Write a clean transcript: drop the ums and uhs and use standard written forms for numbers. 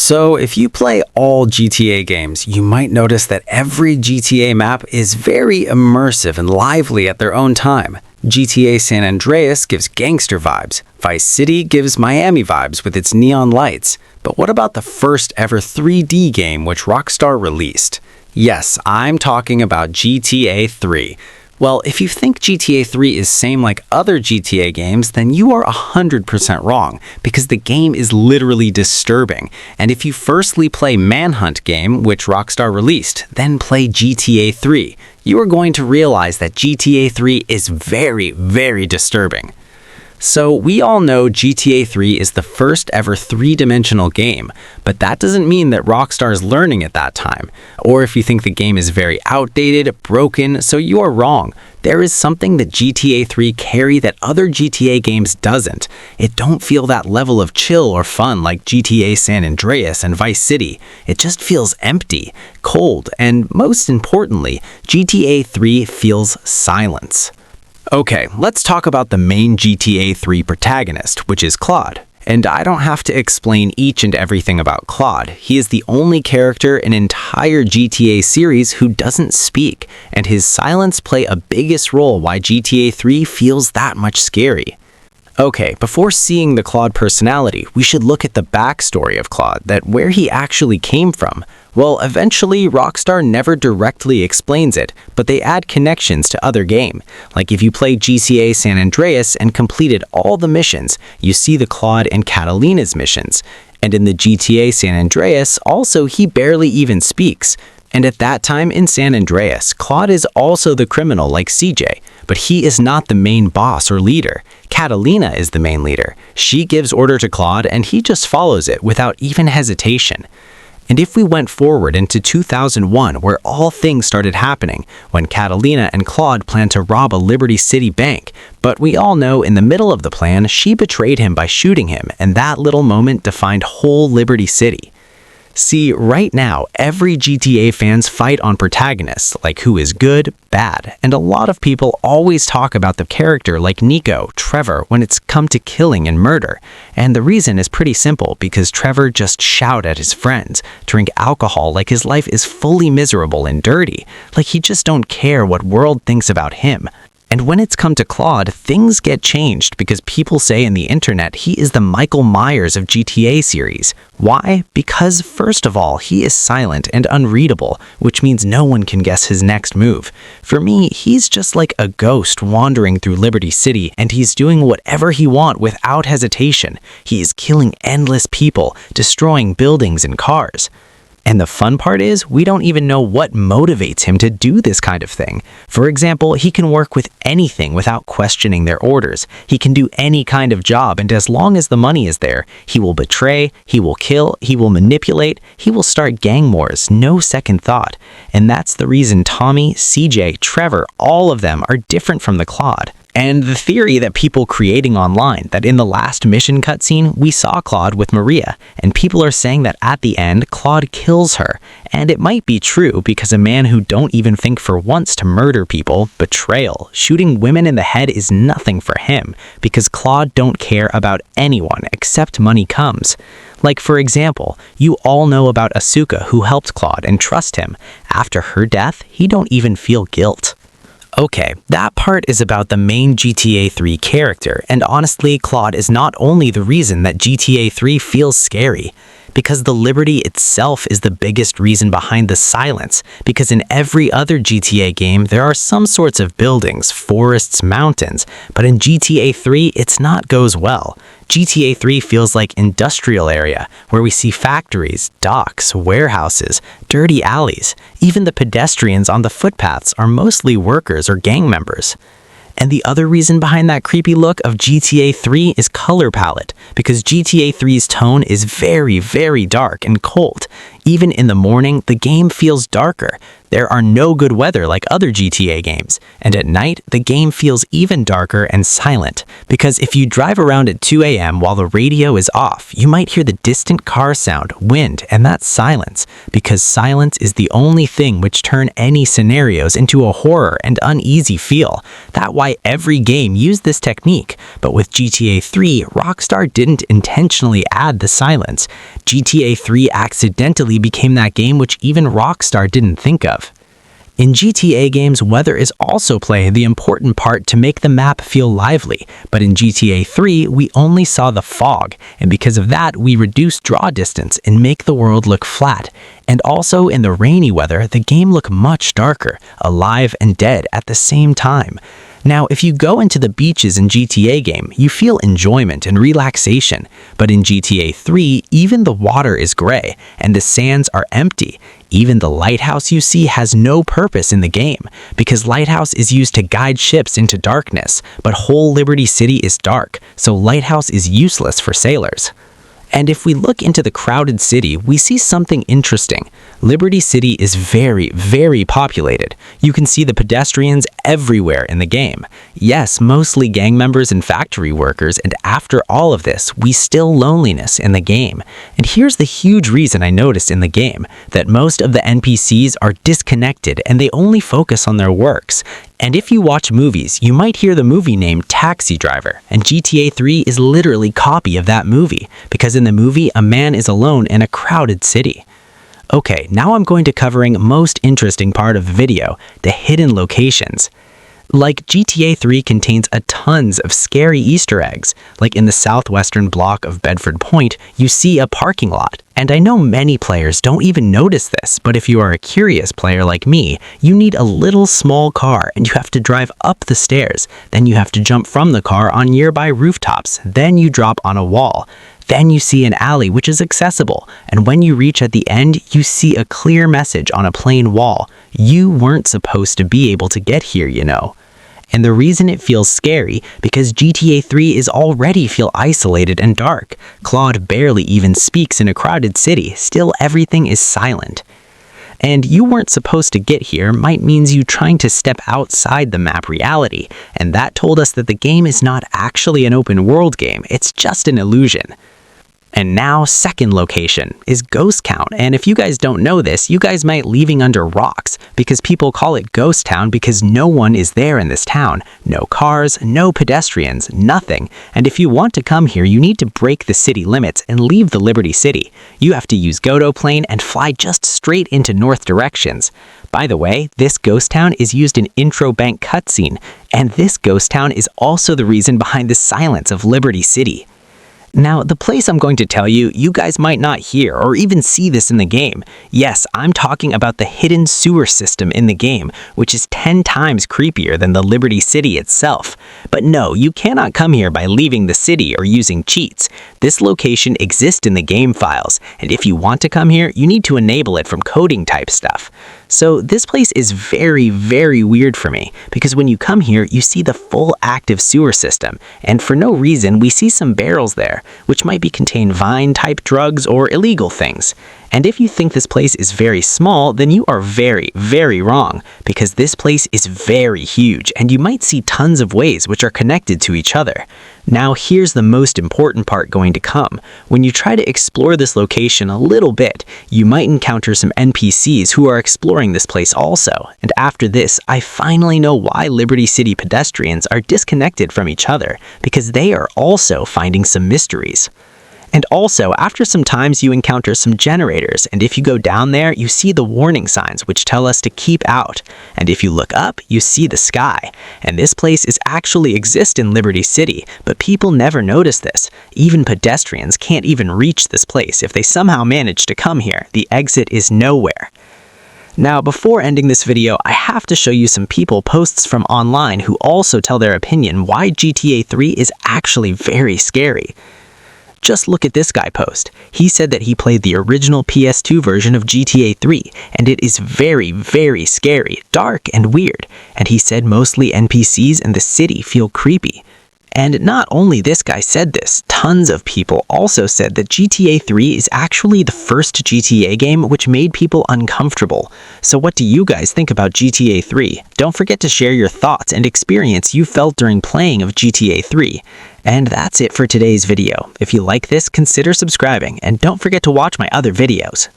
So if you play all GTA games, you might notice that every GTA map is very immersive and lively at their own time. GTA San Andreas gives gangster vibes. Vice City gives Miami vibes with its neon lights. But what about the first ever 3D game which Rockstar released? Yes, I'm talking about GTA 3. Well, if you think GTA 3 is same like other GTA games, then you are 100% wrong, because the game is literally disturbing. And if you firstly play Manhunt game, which Rockstar released, then play GTA 3, you are going to realize that GTA 3 is very, very disturbing. So we all know GTA 3 is the first ever three-dimensional game, but that doesn't mean that Rockstar is learning at that time. Or if you think the game is very outdated, broken, so you are wrong. There is something that GTA 3 carry that other GTA games doesn't. It don't feel that level of chill or fun like GTA San Andreas and Vice City. It just feels empty, cold, and most importantly, GTA 3 feels silence. Okay, let's talk about the main GTA 3 protagonist, which is Claude. And I don't have to explain each and everything about Claude. He is the only character in entire GTA series who doesn't speak, and his silence play a biggest role why GTA 3 feels that much scary. Okay, before seeing the Claude personality, we should look at the backstory of Claude, that where he actually came from. Well, eventually, Rockstar never directly explains it, but they add connections to other game. Like if you play GTA San Andreas and completed all the missions, you see the Claude and Catalina's missions. And in the GTA San Andreas, also he barely even speaks. And at that time in San Andreas, Claude is also the criminal like CJ, but he is not the main boss or leader. Catalina is the main leader. She gives order to Claude and he just follows it without even hesitation. And if we went forward into 2001, where all things started happening, when Catalina and Claude planned to rob a Liberty City bank, but we all know in the middle of the plan, she betrayed him by shooting him, and that little moment defined whole Liberty City. See, right now, every GTA fans fight on protagonists, like who is good, bad, and a lot of people always talk about the character like Nico, Trevor, when it's come to killing and murder. And the reason is pretty simple, because Trevor just shout at his friends, drink alcohol like his life is fully miserable and dirty, like he just don't care what world thinks about him. And when it's come to Claude, things get changed because people say in the internet he is the Michael Myers of GTA series. Why? Because first of all, he is silent and unreadable, which means no one can guess his next move. For me, he's just like a ghost wandering through Liberty City, and he's doing whatever he wants without hesitation. He is killing endless people, destroying buildings and cars. And the fun part is, we don't even know what motivates him to do this kind of thing. For example, he can work with anything without questioning their orders. He can do any kind of job, and as long as the money is there, he will betray, he will kill, he will manipulate, he will start gang wars, no second thought. And that's the reason Tommy, CJ, Trevor, all of them are different from the Claude. And the theory that people creating online, that in the last mission cutscene, we saw Claude with Maria, and people are saying that at the end, Claude kills her. And it might be true, because a man who don't even think for once to murder people, betrayal, shooting women in the head is nothing for him, because Claude don't care about anyone except money comes. Like for example, you all know about Asuka who helped Claude and trust him. After her death, he don't even feel guilt. Okay, that part is about the main GTA 3 character, and honestly, Claude is not only the reason that GTA 3 feels scary, because the Liberty itself is the biggest reason behind the silence, because in every other GTA game, there are some sorts of buildings, forests, mountains, but in GTA 3, it's not goes well. GTA 3 feels like industrial area, where we see factories, docks, warehouses, dirty alleys. Even the pedestrians on the footpaths are mostly workers or gang members. And the other reason behind that creepy look of GTA 3 is color palette, because GTA 3's tone is very, very dark and cold. Even in the morning, the game feels darker. There are no good weather like other GTA games, and at night, the game feels even darker and silent, because if you drive around at 2 a.m. while the radio is off, you might hear the distant car sound, wind, and that's silence, because silence is the only thing which turn any scenarios into a horror and uneasy feel. That's why every game used this technique, but with GTA 3, Rockstar didn't intentionally add the silence. GTA 3 accidentally became that game which even Rockstar didn't think of. In GTA games, weather is also play the important part to make the map feel lively, but in GTA 3, we only saw the fog, and because of that, we reduce draw distance and make the world look flat. And also in the rainy weather, the game looked much darker, alive and dead at the same time. Now, if you go into the beaches in GTA game, you feel enjoyment and relaxation, but in GTA 3, even the water is gray, and the sands are empty. Even the lighthouse you see has no purpose in the game, because lighthouse is used to guide ships into darkness, but whole Liberty City is dark, so lighthouse is useless for sailors. And if we look into the crowded city, we see something interesting. Liberty City is very, very populated. You can see the pedestrians everywhere in the game. Yes, mostly gang members and factory workers, and after all of this, we still loneliness in the game. And here's the huge reason I noticed in the game, that most of the NPCs are disconnected and they only focus on their works. And if you watch movies, you might hear the movie name Taxi Driver, and GTA 3 is literally a copy of that movie, because in the movie, a man is alone in a crowded city. Okay, now I'm going to covering most interesting part of the video, the hidden locations. Like GTA 3 contains a tons of scary Easter eggs. Like in the southwestern block of Bedford Point, you see a parking lot. And I know many players don't even notice this, but if you are a curious player like me, you need a little small car and you have to drive up the stairs. Then you have to jump from the car on nearby rooftops. Then you drop on a wall. Then you see an alley which is accessible, and when you reach at the end, you see a clear message on a plain wall. You weren't supposed to be able to get here, you know. And the reason it feels scary, because GTA 3 is already feel isolated and dark. Claude barely even speaks in a crowded city, still everything is silent. And you weren't supposed to get here might means you trying to step outside the map reality, and that told us that the game is not actually an open world game, it's just an illusion. And now, second location is Ghost Town. And if you guys don't know this, you guys might leaving under rocks, because people call it Ghost Town because no one is there in this town. No cars, no pedestrians, nothing. And if you want to come here, you need to break the city limits and leave the Liberty City. You have to use Godo plane and fly just straight into north directions. By the way, this ghost town is used in intro bank cutscene, and this ghost town is also the reason behind the silence of Liberty City. Now, the place I'm going to tell you, you guys might not hear or even see this in the game. Yes, I'm talking about the hidden sewer system in the game, which is 10 times creepier than the Liberty City itself. But no, you cannot come here by leaving the city or using cheats. This location exists in the game files, and if you want to come here, you need to enable it from coding type stuff. So this place is very, very weird for me, because when you come here, you see the full active sewer system, and for no reason, we see some barrels there, which might be contain Vine-type drugs or illegal things. And if you think this place is very small, then you are very, very wrong, because this place is very huge, and you might see tons of ways which are connected to each other. Now here's the most important part going to come. When you try to explore this location a little bit, you might encounter some NPCs who are exploring this place also. And after this, I finally know why Liberty City pedestrians are disconnected from each other, because they are also finding some mysteries. And also, after some times you encounter some generators, and if you go down there, you see the warning signs which tell us to keep out. And if you look up, you see the sky. And this place is actually exist in Liberty City, but people never notice this. Even pedestrians can't even reach this place. If they somehow manage to come here, the exit is nowhere. Now, before ending this video, I have to show you some people posts from online who also tell their opinion why GTA 3 is actually very scary. Just look at this guy post. He said that he played the original PS2 version of GTA 3, and it is very, very scary, dark, and weird. And he said mostly NPCs in the city feel creepy. And not only this guy said this, tons of people also said that GTA 3 is actually the first GTA game which made people uncomfortable. So what do you guys think about GTA 3? Don't forget to share your thoughts and experience you felt during playing of GTA 3. And that's it for today's video. If you like this, consider subscribing and don't forget to watch my other videos.